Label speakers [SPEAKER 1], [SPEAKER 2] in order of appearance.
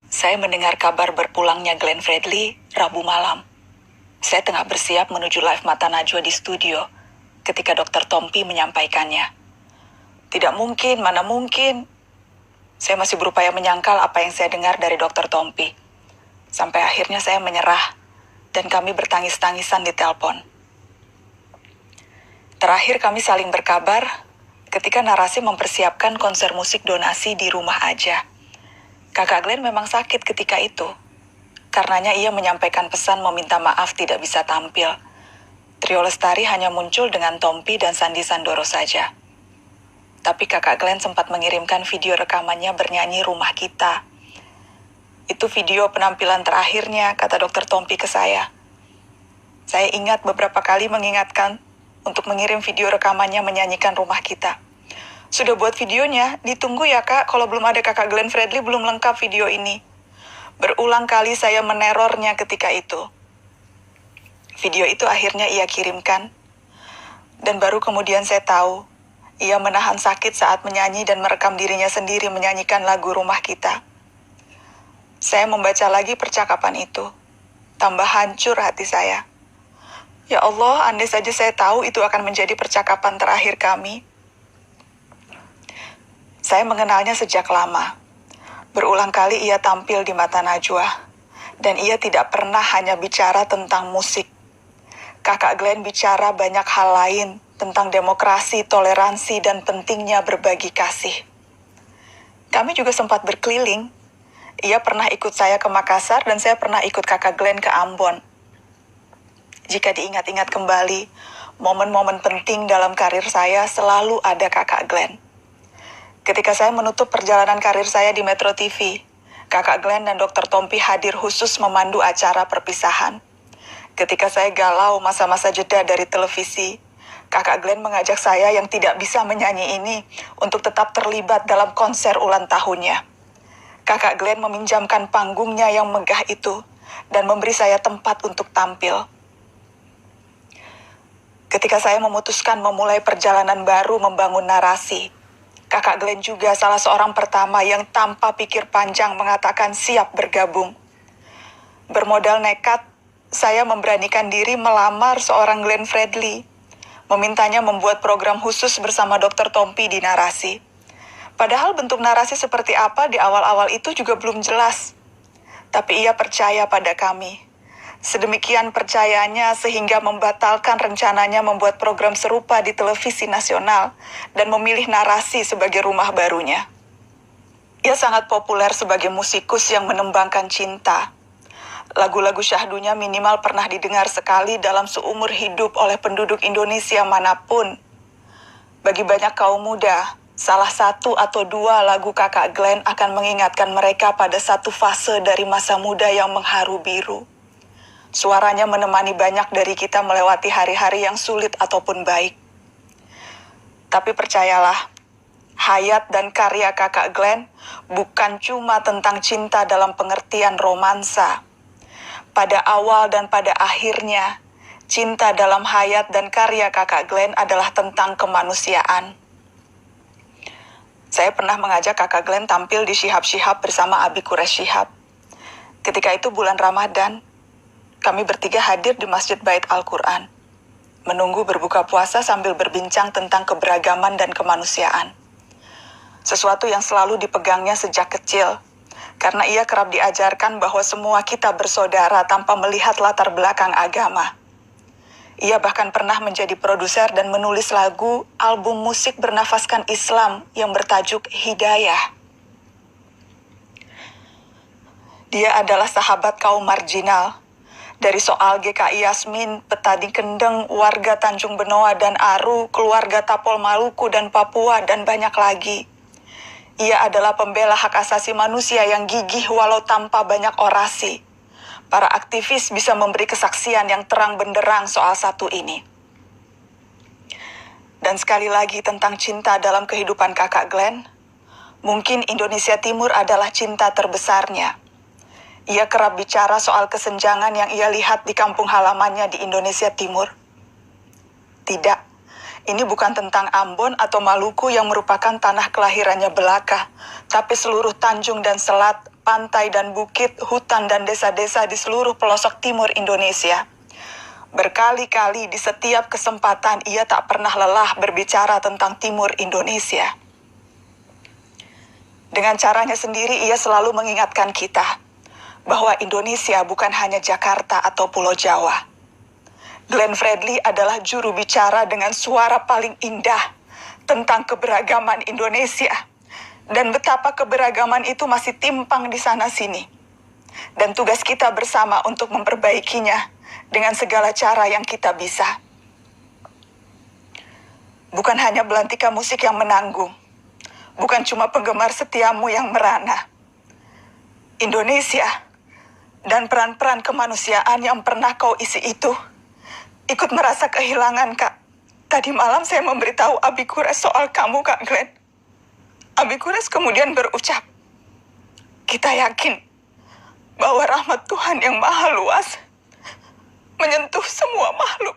[SPEAKER 1] Saya mendengar kabar berpulangnya Glenn Fredly Rabu malam. Saya tengah bersiap menuju live Mata Najwa di studio ketika Dr. Tompi menyampaikannya. Tidak mungkin, mana mungkin. Saya masih berupaya menyangkal apa yang saya dengar dari Dr. Tompi. Sampai akhirnya saya menyerah dan kami bertangis-tangisan di telepon. Terakhir kami saling berkabar ketika Narasi mempersiapkan konser musik donasi di rumah aja. Kakak Glenn memang sakit ketika itu. Karenanya ia menyampaikan pesan meminta maaf tidak bisa tampil. Trio Lestari hanya muncul dengan Tompi dan Sandi Sandoro saja. Tapi kakak Glenn sempat mengirimkan video rekamannya bernyanyi Rumah Kita. Itu video penampilan terakhirnya, kata Dr. Tompi ke saya. Saya ingat beberapa kali mengingatkan untuk mengirim video rekamannya menyanyikan Rumah Kita. Sudah buat videonya, ditunggu ya kak, kalau belum ada kakak Glenn Fredly belum lengkap video ini. Berulang kali saya menerornya ketika itu. Video itu akhirnya ia kirimkan. Dan baru kemudian saya tahu, ia menahan sakit saat menyanyi dan merekam dirinya sendiri menyanyikan lagu Rumah Kita. Saya membaca lagi percakapan itu. Tambah hancur hati saya. Ya Allah, andai saja saya tahu itu akan menjadi percakapan terakhir kami. Saya mengenalnya sejak lama. Berulang kali ia tampil di Mata Najwa. Dan ia tidak pernah hanya bicara tentang musik. Kakak Glenn bicara banyak hal lain tentang demokrasi, toleransi, dan pentingnya berbagi kasih. Kami juga sempat berkeliling. Ia pernah ikut saya ke Makassar dan saya pernah ikut kakak Glenn ke Ambon. Jika diingat-ingat kembali, momen-momen penting dalam karir saya selalu ada kakak Glenn. Ketika saya menutup perjalanan karir saya di Metro TV, kakak Glenn dan Dr. Tompi hadir khusus memandu acara perpisahan. Ketika saya galau masa-masa jeda dari televisi, kakak Glenn mengajak saya yang tidak bisa menyanyi ini untuk tetap terlibat dalam konser ulang tahunnya. Kakak Glenn meminjamkan panggungnya yang megah itu dan memberi saya tempat untuk tampil. Ketika saya memutuskan memulai perjalanan baru membangun narasi, kakak Glenn juga salah seorang pertama yang tanpa pikir panjang mengatakan siap bergabung. Bermodal nekat, saya memberanikan diri melamar seorang Glenn Fredly, memintanya membuat program khusus bersama Dr. Tompi di Narasi. Padahal bentuk narasi seperti apa di awal-awal itu juga belum jelas. Tapi ia percaya pada kami. Sedemikian percayanya sehingga membatalkan rencananya membuat program serupa di televisi nasional dan memilih Narasi sebagai rumah barunya. Ia sangat populer sebagai musikus yang menembangkan cinta. Lagu-lagu syahdunya minimal pernah didengar sekali dalam seumur hidup oleh penduduk Indonesia manapun. Bagi banyak kaum muda, salah satu atau dua lagu kakak Glenn akan mengingatkan mereka pada satu fase dari masa muda yang mengharu biru. Suaranya menemani banyak dari kita melewati hari-hari yang sulit ataupun baik. Tapi percayalah, hayat dan karya kakak Glenn bukan cuma tentang cinta dalam pengertian romansa. Pada awal dan pada akhirnya, cinta dalam hayat dan karya kakak Glenn adalah tentang kemanusiaan. Saya pernah mengajak kakak Glenn tampil di Syihab-Syihab bersama Abi Quraish Syihab. Ketika itu bulan Ramadan, kami bertiga hadir di Masjid Bait Al-Quran, menunggu berbuka puasa sambil berbincang tentang keberagaman dan kemanusiaan. Sesuatu yang selalu dipegangnya sejak kecil, karena ia kerap diajarkan bahwa semua kita bersaudara tanpa melihat latar belakang agama. Ia bahkan pernah menjadi produser dan menulis lagu album musik bernafaskan Islam yang bertajuk Hidayah. Dia adalah sahabat kaum marginal. Dari soal GKI Yasmin, petani Kendeng, warga Tanjung Benoa dan Aru, keluarga Tapol Maluku dan Papua, dan banyak lagi. Ia adalah pembela hak asasi manusia yang gigih walau tanpa banyak orasi. Para aktivis bisa memberi kesaksian yang terang benderang soal satu ini. Dan sekali lagi tentang cinta dalam kehidupan kakak Glenn, mungkin Indonesia Timur adalah cinta terbesarnya. Ia kerap bicara soal kesenjangan yang ia lihat di kampung halamannya di Indonesia Timur. Tidak, Ini bukan tentang Ambon atau Maluku yang merupakan tanah kelahirannya belaka, tapi seluruh tanjung dan selat, pantai dan bukit, hutan dan desa-desa di seluruh pelosok timur Indonesia. Berkali-kali di setiap kesempatan ia tak pernah lelah berbicara tentang timur Indonesia. Dengan caranya sendiri ia selalu mengingatkan kita bahwa Indonesia bukan hanya Jakarta atau Pulau Jawa. Glenn Fredly adalah juru bicara dengan suara paling indah tentang keberagaman Indonesia dan betapa keberagaman itu masih timpang di sana-sini. Dan tugas kita bersama untuk memperbaikinya dengan segala cara yang kita bisa. Bukan hanya belantika musik yang menanggung, bukan cuma penggemar setiamu yang merana. Indonesia dan peran-peran kemanusiaan yang pernah kau isi itu ikut merasa kehilangan, Kak. Tadi malam saya memberitahu Abi Kures soal kamu, Kak Glenn. Abi Kures kemudian berucap, kita yakin bahwa rahmat Tuhan yang maha luas menyentuh semua makhluk